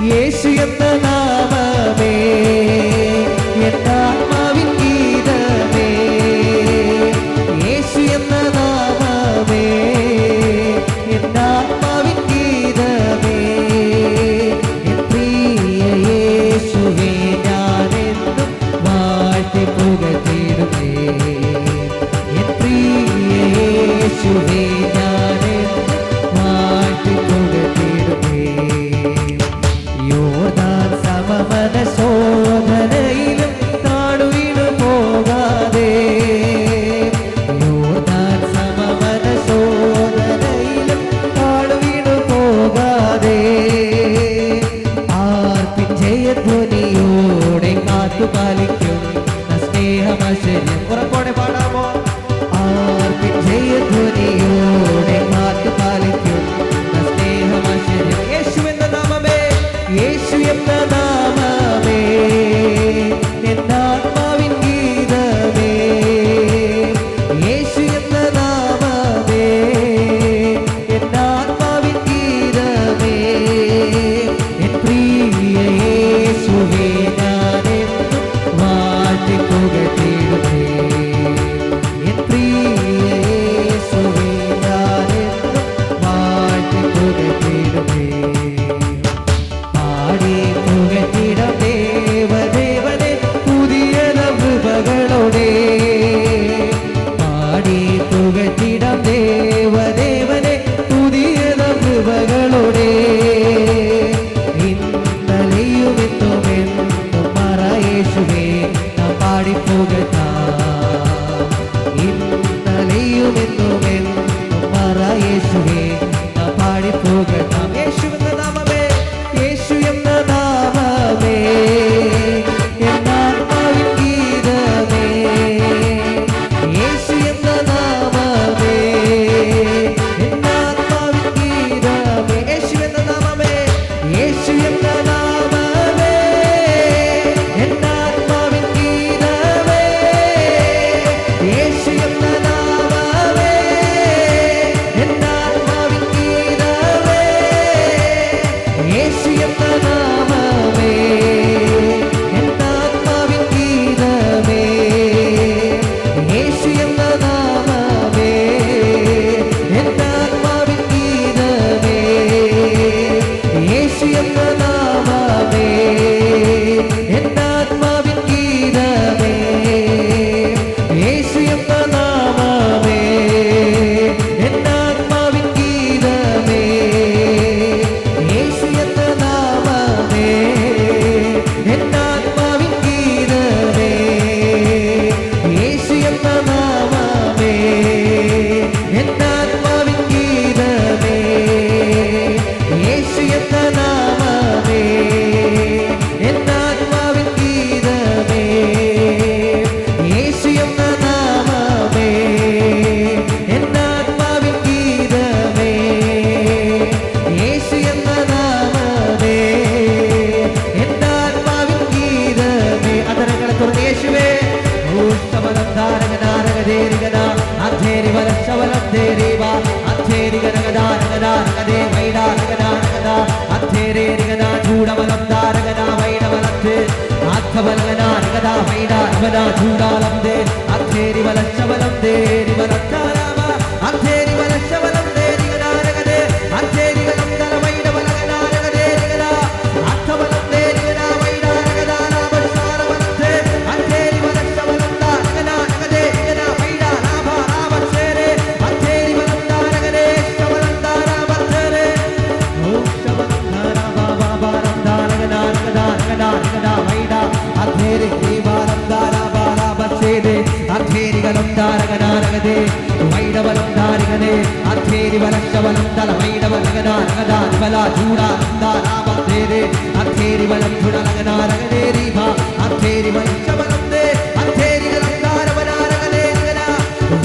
യേശു എന്ന നാമമേ എന്നാത്മാവിൻ ഗീതമേ, യേശു എന്ന നാമമേ എന്നാത്മാവിൻ ഗീതമേ, എൻ പ്രിയ യേശുവേ ഞാനെന്നും വാഴ്ത്തി പുകഴ്ത്തിടുമേ, എൻ പ്രിയ യേശുവേ ഞാനെന്നും വാഴ്ത്തി പുകഴ്ത്തിടുമേ. യോർദാൻ സമമന ശോധനയിലും താണുവീണു പോകാതെ, യോർദാൻ സമമന ശോധനയിലും താണുവീണു പോകാതെ, ആർപ്പിൻ ജയധ്വനിയോടെ കാത്തുപാലിക്കുന്ന സ്നേഹമശ്വര്യം ഉറപ്പോടെ പാടാമോ? ആർപ്പിൻ ജയധ്വനിയോടെ കാത്തുപാലിക്കുന്ന സ്നേഹമശ്വര്യം. യേശു എന്ന നാമമേ, യേശു എന്ന നാമമേ എന്നാത്മാവിൻ ഗീതമേ, യേശു എന്ന നാമമേ എന്നാത്മാവിൻ ഗീതമേ, എൻ പ്രിയ യേശുവേ ഞാനെന്നും വാഴ്ത്തി പുകഴ്ത്തിടുമേ, എൻ പ്രിയ യേശുവേ ഞാനെന്നും വാഴ്ത്തി പുകഴ്ത്തിടുമേ. പാടി പുകഴ്ത്തിടം ദേവദേവനെ പുതിയ കൃപകളോടെ, പാടി പുകഴ്ത്തിടം ദേവദേവനെ പുതിയ കൃപകളോടെ, ഇന്നലെയും എന്നുമെന്നും മറ യേശുവേ നാം പാടി പുകഴ്ത്താം, ഇന്നലെയും എന്നുമെന്നും മറ യേശുവേ നാം പാടി പുകഴ്ത്താം. യേശു എന്ന നാമമേ, യേശു എന്ന നാമമേ എന്നാത്മാവിൻ ഗീതമേ, യേശു എന്ന നാമമേ എന്നാത്മാവിൻ ഗീതമേ, യേശു എന്ന നാമമേ, യേശു എന്ന നാമമേ എന്നാത്മാവിൻ ഗീതമേ, യേശു എന്ന നാമമേ എന്നാത്മാവിൻ ഗീതമേ, യേശു എന്ന നാമമേ എന്നാത്മാവിൻ ഗീതമേ, യേശു എന്ന നാമമേ എന്നാത്മാവിൻ ഗീതമേ, യേശു എന്ന നാമമേ എന്നാത്മാവിൻ ഗീതമേ, യേശു എന്ന നാമമേ എന്നാത്മാവിൻ ഗീതമേ, യേശു എന്ന നാമമേ എന്നാത്മാവിൻ ഗീതമേ, യേശു എന്ന നാമമേ എന്നാത്മാവിൻ ഗീതമേ, യേശു എന്ന നാമമേ എന്നാത്മാവിൻ ഗീതമേ, യേശു എന്ന നാമമേ എന്നാത്മാവിൻ ഗീതമേ, യേശു എന്ന നാമമേ എന്നാത്മാവിൻ ഗീതമേ. അതരങ്ങളെ തുറന്ന് യേശുവേ ഊഷ്ടമനം ധാരകനാരകദേരികന അധേരി വലശവലം ദേരീവ അധേരികനകദാരകദാരകദേ വൈഡാരകദാരകദ അധേരേരികന ചൂടമലം ധാരകന വൈഡവലത്തെ ആത്മവലകനാരകദ വൈഡാരവന ചൂടാലം ദേ അധേരി വലശവലം ദേരി വലത്താരാമ അധേരി വലശവലം ദേരികനാരകദേ അധേരികനം ദല വൈഡവലകനാരകദേരികന ആത്മവലം ദേരികന വൈഡാരകദാരാമശാരവലത്തെ അധേരി വലശവലം ധാരകനാരകദേരികന വൈഡാരാമ അധേരി വലം ധാരകദേ ശവലം ധാരാമത്തേരെ ഓം ശവലം ധാരാബാബാരം ധാരകനാരകദാരകദാരകദ വൈഡാ അധേരി ദീവാരം ധാരാബാരാമത്തേരെ അധേരികലം ധാരകനാരകദേ വൈഡവലം ധാരികനേ അധേരി വലശവലം ദല വൈഡവലകനാരകദാരിവല ചൂടാലം ധാരാമത്തേരെ അധേരി വലം ചുടലകനാരകദേരിഭ അധേരി വലശവലം ദേ അധേരികലം ധാരവനാരകദേരികന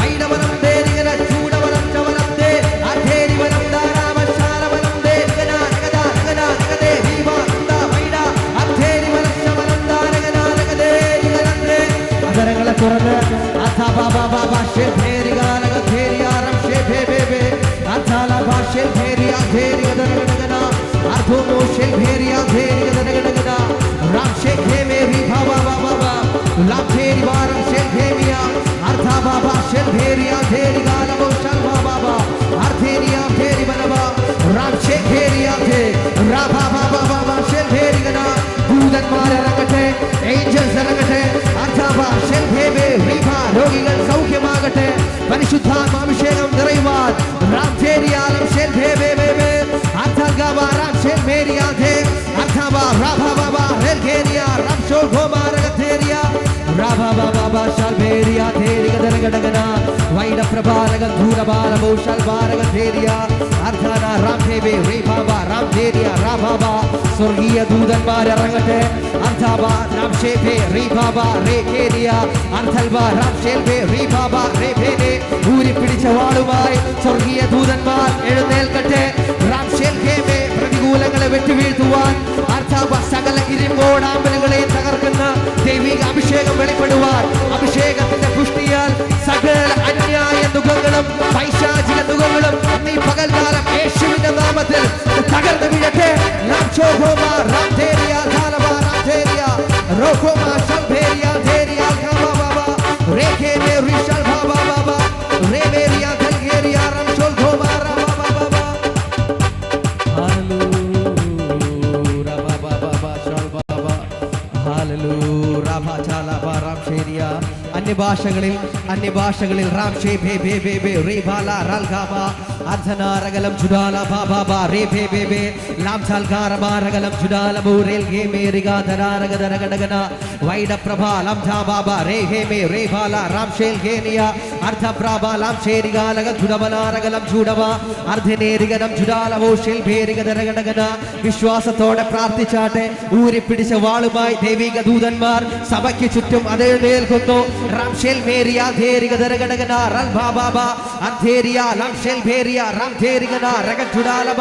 വൈഡവലം ദേരികന ചൂടവലം ശവലം ദേ അധേരി വലം ധാരാമശാരവലം ദേരികനാരകദാരകനാരകദേ ഭീമ വൈഡ അധേരി വലശവലം ധാരകനാരകദേരികനം ദേ. അതരങ്ങളെ തുറന്ന് അഥബാബാബാ ശേരികാരകധേരിയാരം ശേഭേ ബേബേ അഥല ഭാഷേ ധേരിയ ധേരിയ ദരഗണഗന അർദ്ധമോ shel bheria theri gada gada gada ram shekhe meri baba baba lam theri baram shel bheria artha baba shel bheria theri gala bo shal baba artheria theri baba ram shekheria the rabha baba baba shel bheri gada dudan mare ragate angels ragate artha baba shel bhebe riba rogigal saukyamagate പരിശുദ്ധാത്മ അഭിഷേകം നിറയുവാൻ റാം തേരിയാലം ശെൽ ബേബേ ബേബേ അർദ്ധഗബ റാം ശെൽ മേരിയാധേ അർദ്ധബ റബബബ ഹെൽഗേരിയ റാം ഷോൽ ഗോമാരഗ തേരിയ റബബബബ ശൽ ബേരിയ തേരിഗ ദരഗഡഗന വൈഡ പ്രഭാരഗ ധൂരബാല ബോഷൽ ബാരഗ തേരിയ അർദ്ധന റാം ബേബേ റീബബ റാം തേരിയ റബബ സ്വർഗീയ ദൂതന്മാർ ഇറങ്ങട്ടെ അർദ്ധബ റാം ഷേബേ റീബബ റേകേരിയ അർദ്ധൽബ റാം ഷേൽബേ റീബബ റേബേനെ ഊരിപ്പിടിച്ച വാളുമായി സ്വർഗീയ ദൂതന്മാർ എഴുന്നേൽക്കട്ടെ റാം ഷേൽബേ പ്രതികൂലങ്ങളെ വെട്ടിവീഴ്ത്തുവാൻ അർദ്ധബ സകല ഇരുമ്പോടാമ്പലുകളെ തകർക്കുന്ന ദൈവിക അഭിഷേകം വെളിപ്പെടുവാൻ അഭിഷേകത്തിന്റെ പുഷ്ടിയാൽ സകല അന്യായ ദുഃഖങ്ങളും പൈശാചിക ദുഃഖങ്ങളും ഈ പകൽക്കാലം യേശുവിന്റെ നാമത്തിൽ തകർന്നു വീഴട്ടെ റാം ഷോഭോമ റാം തേരിയ ധാരവ റാം തേരിയ റോഖോമ ശൽഭേരിയ തേരിയ ഖബബബ റേഖേനെ റിഷൽ ബബബബ റേബേരിയ ഖൽഗേരിയ റാം ഷോൽ ഖോമ റബബബബ ഹല്ലേലൂയ റബബബബ ശൽ ബബ ഹല്ലേലൂയ റബ ചാലബ റാം ശേരിയ അന്യഭാഷകളിൽ റാം ഷേ ബേ ബേ ബേ ബേ റീബാല റൽഗാബ അർദ്ധനാരകലം ജുഡാല ബാബാ റേ ബേ ബേ ബേ ലാം ചൽഗാരമാരകലം ജുഡാല ബൂരേൽ ഗേ മേരിഗാ ധനാരഗ ദരഗഡഗന വൈഡ പ്രഭാ ലം ഝാ ബാബാ റേ ഹേ മേ റേ ബാല റാം ഷേൽ ഗേനിയ അർദ്ധ പ്രഭ ലാം ഷേരിഗാലഗ ജുഡബനാരകലം ജുഡബ അർദ്ധനേരിഗനം ജുഡാല ബോഷേൽ ഭേരിഗ ദരഗഡഗന വിശ്വാസത്തോടെ പ്രാർത്ഥിച്ചാട്ടെ ഊരിപ്പിടിച്ച വാളുമായി ദൈവിക ദൂതന്മാർ സഭയ്ക്ക് ചുറ്റും അതെഴുന്നേൽക്കുന്നു റാം ഷേൽ മേരിയ ധേരിഗ ദരഗഡഗന റൽ ബാബാ അന്ധേരിയ ലാം ഷേൽ ഭേരിയ റാം ധേരിഗന രഗ ജുഡാലബ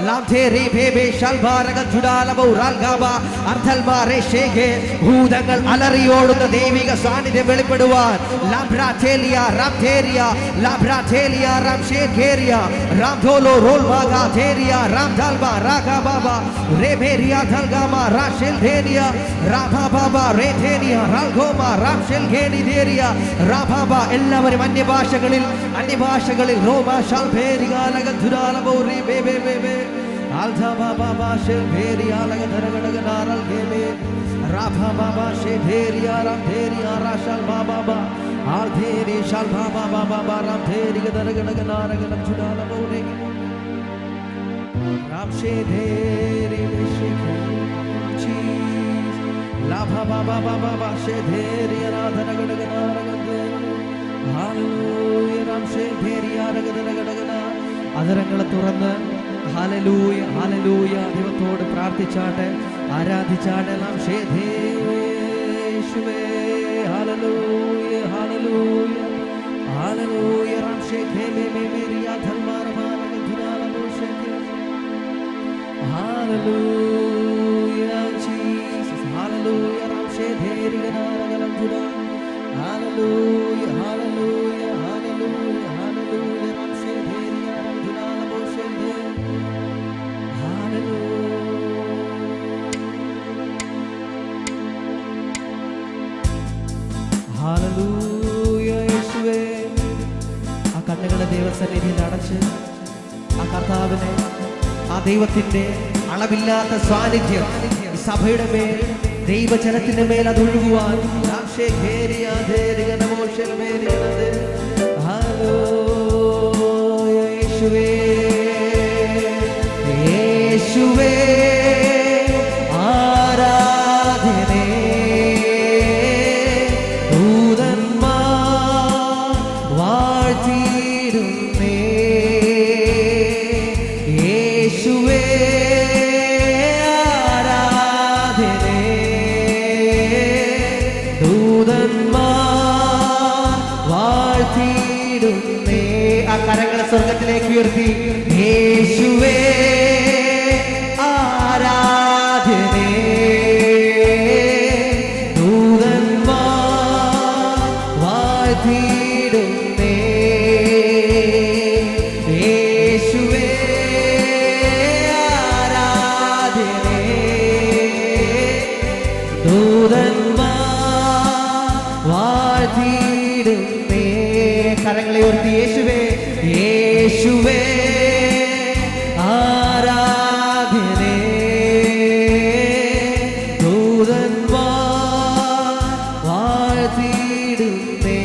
ലാം ധേരി ഭേബേ ശൽബ രഗ ജുഡാലബ റൽ ഗാബ അർദ്ധൽബ റേ ഷേഗേ ഭൂതങ്ങൾ അലറിയോടുന്ന ദൈവിക സാന്നിധ്യം വെളിപ്പെടുവാൻ ലാബ്രാ തേലിയ റാം ധേരിയ ലാബ്രാ തേലിയ റാം ഷേൽ ഘേരിയ റാം ധോലോ റോൽ ബാഗ ധേരിയ റാം ധൽബ രാഗ ബാബ റേ ഭേരിയ ധൽഗാമ റാ ഷേൽ ധേരിയ രാഭ ബാബ റേ ധേരിയ റൽ ഗോമ റാം ഷേൽ ഘേനി ധേരിയ രാഭബ എല്ലാവരും അന്യഭാഷകളിൽ റോമ ശൽ ഭേരിഗാലഗ ധുരാലബ റേ ബേ ബേ ബേ ബേ ആൽധാ ബാബാ ഷേൽ ഭേരിയ ലഗ ധരഗഡഗ നാരൽ ഗേബേ രാഭ ബാബാ ഷേ ഭേരിയ റാം ധേരിയ റാ ശൽ ബാബാ ആൽ ധേരി ശൽ ബാബാ റാം ധേരിഗ ധരഗഡഗ നാരഗലം ധുരാലബ റേ റാം ഷേ ധേരി ഷേ ലാഭ ബാബാ ഷേ ധേരി ധരഗഡഗ നാരഗ ഹല്ലേലൂയ റാം ഷേ ധേരിയ രഗദരഗഡഗന അതരങ്ങളെ തുറന്ന് ഹല്ലേലൂയ ഹല്ലേലൂയ ദൈവത്തോട് പ്രാർത്ഥിച്ചാട്ടെ ആരാധിച്ചാട്ടെ റാം ഷേ യേശുവേ ഹല്ലേലൂയ ഹല്ലേലൂയ ഹല്ലേലൂയ റാം ഷേ ഖേമേ മേരിയ ധൽമാര മാരഗ ധുനാല ബോഷേ ഹല്ലേലൂയ ജീസസ് ഹല്ലേലൂയ റാം ഷേ ധേരി ഗനാരഗലം ധുനാ ഹല്ലേലൂയ ഹല്ലേലൂയ ഹല്ലേലൂയ ഹല്ലേലൂയ റാം ഷേ ധേരി റാം ധുനാല ബോഷേ ഹല്ലേലൂയ യേശുവേ ആ കണ്ണുകളെ ദൈവസന്നിധിയിൽ അടച്ച് ആ കർത്താവിനെ ആ ദൈവത്തിന്റെ അളവില്ലാത്ത സാന്നിധ്യം സഭയുടെ മേൽ ദൈവജനത്തിന്റെ മേൽ അത് ഒഴുകുവാൻ യേശുവേ യേശുവേ ആരാധനേ ദൂതന്മാർ വാഴ്ത്തിയിടുന്നേ യേശുവേ കരങ്ങളെ സ്വർഗത്തിലേക്ക് ഉയർത്തി യേശുവേ ആരാധനേ ദൂതന്മാർ വാഴ്ത്തിയിടുന്നേ യേശുവേ ആരാധനേ ദൂതന്മാർ വാഴ്ത്തിയിടുന്നേ. കരങ്ങളെ ഉയർത്തി യേശുവേ യേശുവേ ആരാധനേ. ദൂതന്മാർ വാഴ്ത്തിയിടുന്നേ.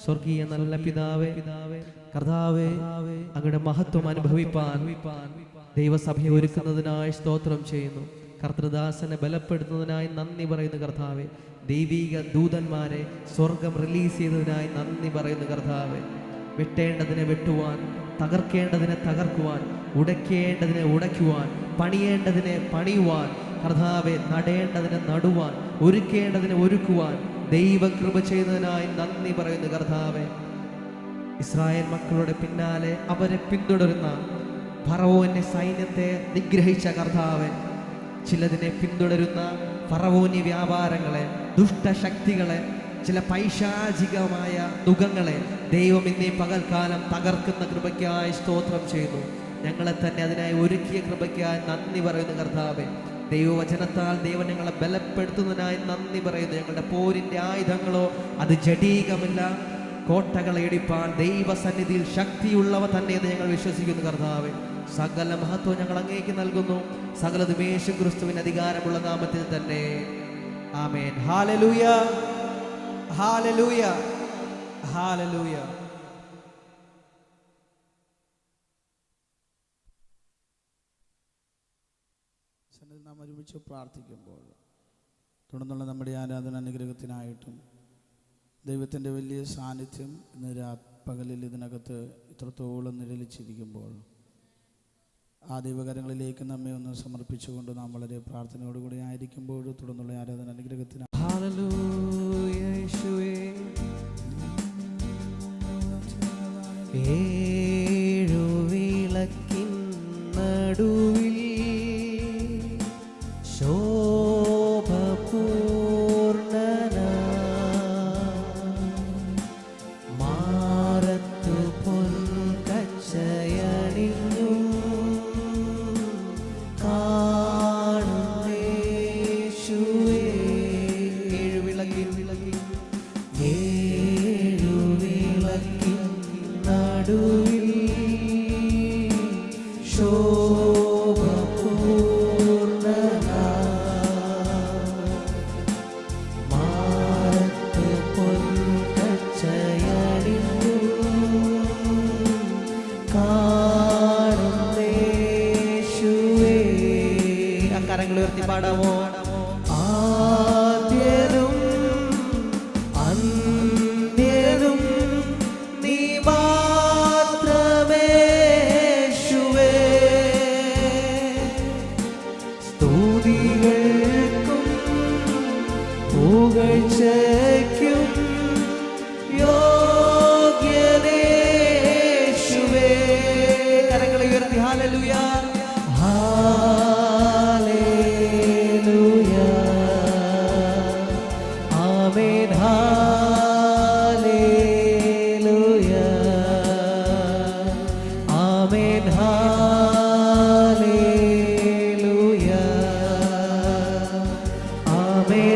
സ്വർഗീയ നല്ല പിതാവേ, കർത്താവേ, അങ്ങയുടെ മഹത്വം അനുഭവിപ്പാൻ ദൈവസഭയെ ഒരുക്കുന്നതിനായി സ്തോത്രം ചെയ്യുന്നു. കർത്തൃദാസനെ ബലപ്പെടുത്തുന്നതിനായി നന്ദി പറയുന്നു കർത്താവേ. ദൈവിക ദൂതന്മാരെ സ്വർഗം റിലീസ് ചെയ്തതിനായി നന്ദി പറയുന്നു കർത്താവേ. വെട്ടേണ്ടതിനെ വെട്ടുവാൻ, തകർക്കേണ്ടതിനെ തകർക്കുവാൻ, ഉടയ്ക്കേണ്ടതിനെ ഉടയ്ക്കുവാൻ, പണിയേണ്ടതിനെ പണിയുവാൻ, കർത്താവെ നടേണ്ടതിനെ നടുവാൻ, ഒരുക്കേണ്ടതിനെ ഒരുക്കുവാൻ ദൈവകൃപ ചെയ്തതിനായി നന്ദി പറയുന്നു കർത്താവെ. ഇസ്രായേൽ മക്കളുടെ പിന്നാലെ അവരെ പിന്തുടരുന്ന ഫറവോന്റെ സൈന്യത്തെ നിഗ്രഹിച്ച കർത്താവെ, ചിലതിനെ പിന്തുടരുന്ന ഫറവോന്യ വ്യാപാരങ്ങളെ, ദുഷ്ടശക്തികളെ, ചില പൈശാചികമായ നുഖങ്ങളെ ദൈവം ഇന്നീ പകൽക്കാലം തകർക്കുന്ന കൃപയ്ക്കായി സ്തോത്രം ചെയ്യുന്നു. ഞങ്ങളെ തന്നെ അതിനായി ഒരുക്കിയ കൃപയ്ക്കായി നന്ദി പറയുന്നു കർത്താവെ. ദൈവവചനത്താൽ ദൈവം ഞങ്ങളെ ബലപ്പെടുത്തുന്നതിനായി നന്ദി പറയുന്നു. ഞങ്ങളുടെ പോരിൻ്റെ ആയുധങ്ങളോ അത് ജഡീകമില്ല, കോട്ടകളെ ഇടിപ്പാൻ ദൈവസന്നിധിയിൽ ശക്തിയുള്ളവ തന്നെ എന്ന് ഞങ്ങൾ വിശ്വസിക്കുന്നു കർത്താവെ. സകല മഹത്വം ഞങ്ങൾ അങ്ങേക്ക് നൽകുന്നു. സകലതും യേശുക്രിസ്തുവിന് അധികാരമുള്ള നാമത്തിൽ തന്നെ. ആമേൻ. ഹല്ലേലൂയ, ഹല്ലേലൂയ, ഹല്ലേലൂയ. നാം ഒരുമിച്ച് പ്രാർത്ഥിക്കുമ്പോൾ തുടർന്നുള്ള നമ്മുടെ ആരാധന അനുഗ്രഹത്തിനായിട്ടും ദൈവത്തിൻ്റെ വലിയ സാന്നിധ്യം ഇന്ന് പകലിൽ ഇതിനകത്ത് ഇത്രത്തോളം നിഴലിച്ചിരിക്കുമ്പോൾ ആ ദൈവകരങ്ങളിലേക്ക് നമ്മെ ഒന്ന് സമർപ്പിച്ചുകൊണ്ട് നാം വളരെ പ്രാർത്ഥനയോടുകൂടി ആയിരിക്കുമ്പോൾ തുടർന്നുള്ള ആരാധന അനുഗ്രഹത്തിന് ഏഴുവിളക്കിൻ നടുവിൽ ശോഭപൂർണന മാറത്തു പൊൻകച്ചയണിഞ്ഞു കാണുന്നേശുവേ. ഏഴുവിളക്കിൻ നടുവിൽ കരങ്ങളുയർത്തി പാടാമോ? ആദ്യനും അന്ത്യനും നീ മാത്രമേ യേശുവേ. സ്തുതികൾക്കും പുകഴ്ചയ്ക്കും യോഗ്യനേ യേശുവേ. കരങ്ങളെ ഉയർത്തി ഹല്ലേലൂയ, Amen.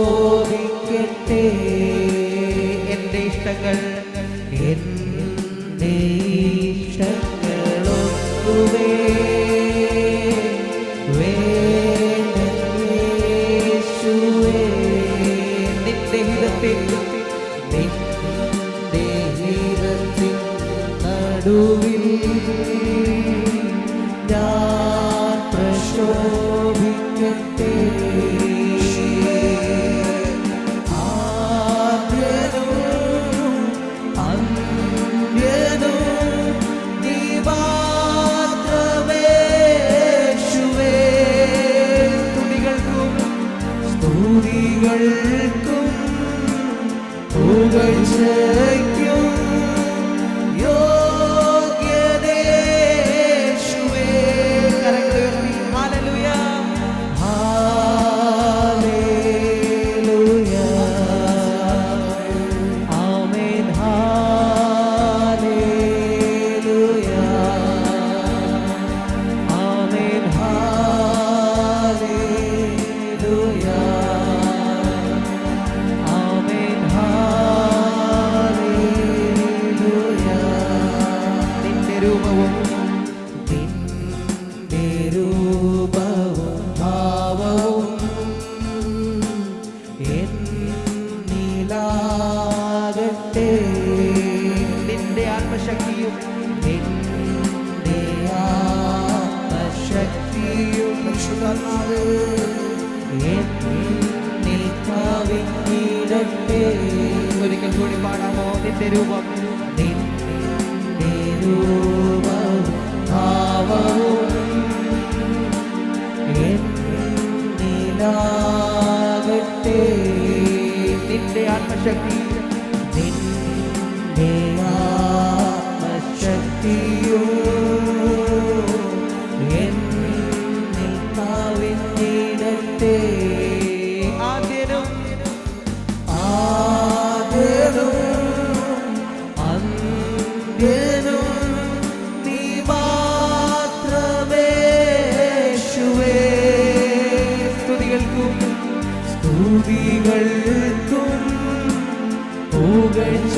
ശോഭിക്കട്ടെ എൻ്റെ ഇഷ്ടങ്ങൾ എൻ്റെ ഇഷ്ടങ്ങളൊന്നുവേ യേശുവേ നിന്റെ ഹിതത്തിൽ നടുവിൽ ഞാൻ പ്രശോഭിക്കട്ടെ ആദ്യനും അന്ത്യനും നീ മാത്രമേ യേശുവേ സ്തുതികൾക്കും പുകഴ്ചയ്ക്കും യോഗ്യതയേശുവേ കരങ്ങളുയർത്തി ഹല്ലേലൂയ ഹല്ലേലൂയ ആമേൻ ഹല്ലേലൂയ ആമേൻ ഹല്ലേലൂയ ആമേൻ ഹല്ലേലൂയ നിന്റെ രൂപവും ഭാവവും എന്നിലാകട്ടെ നിന്റെ ആത്മശക്തിയും നിന്റെ ആത്മശക്തിയും എന്നിൽ കവിഞ്ഞിടട്ടെ ഒരിക്കൽ കൂടി പാടാമോ നിന്റെ രൂപം നിന്റെ രൂപവും ഭാവവും എന്നിലാകട്ടെ നിന്റെ ആത്മശക്തി നിന്റെ ആത്മശക്തിയോ എന്നിൽ കവിഞ്ഞിടട്ടെ ആദ്യനും അന്ത്യനും നീ മാത്രമേ യേശുവേ സ്തുതികൾക്കും പുകഴ്ച